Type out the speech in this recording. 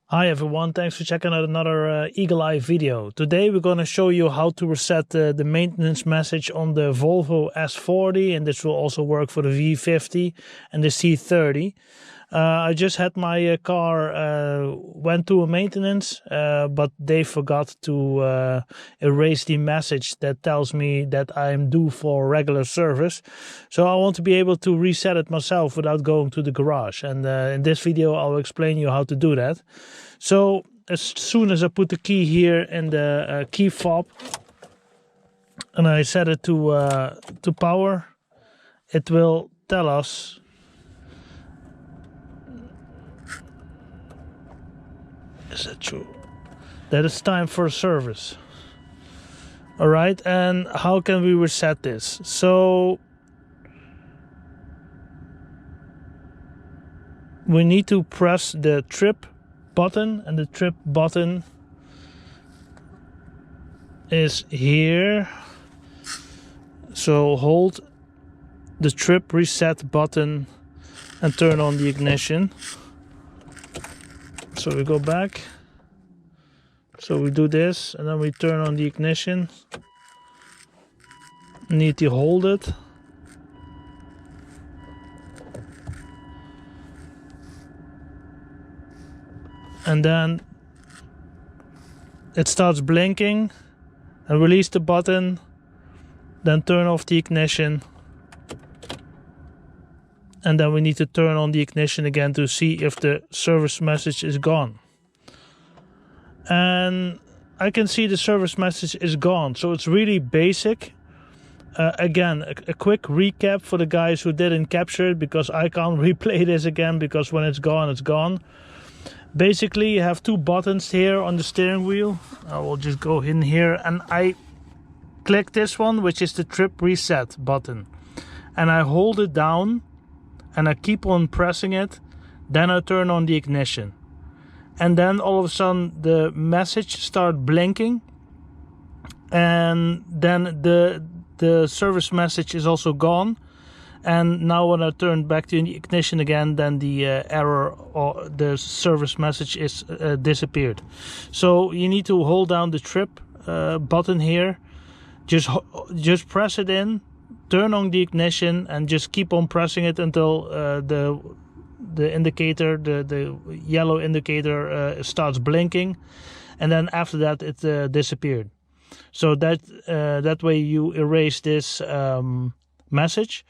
Hi everyone, thanks for checking out another Eagle Eye video. Today we're going to show you how to reset the maintenance message on the Volvo S40, and this will also work for the V50 and the C30. I just had my car went to a maintenance, but they forgot to erase the message that tells me that I'm due for regular service. So I want to be able to reset it myself without going to the garage. And in this video, I'll explain you how to do that. So as soon as I put the key here in the key fob and I set it to power, it will tell us is that true? That it's time for service. All right, and how can we reset this? So we need to press the trip button, and the trip button is here. So hold the trip reset button and turn on the ignition. So we go back, so we do this and then we turn on the ignition. Need to hold it, and then it starts blinking, and release the button, then turn off the ignition, and then we need to turn on the ignition again to see if the service message is gone. And I can see the service message is gone, so it's really basic. Again, a quick recap for the guys who didn't capture it, because I can't replay this again, because when it's gone, it's gone. Basically, you have two buttons here on the steering wheel. I will just go in here and I click this one, which is the trip reset button, and I hold it down and I keep on pressing it. Then I turn on the ignition, and then all of a sudden the message starts blinking, and then the service message is also gone. And now when I turn back to the ignition again, then the error or the service message is disappeared. So you need to hold down the trip button here, just press it in, turn on the ignition, and just keep on pressing it until the indicator, the yellow indicator starts blinking, and then after that it disappeared. So that way you erase this message.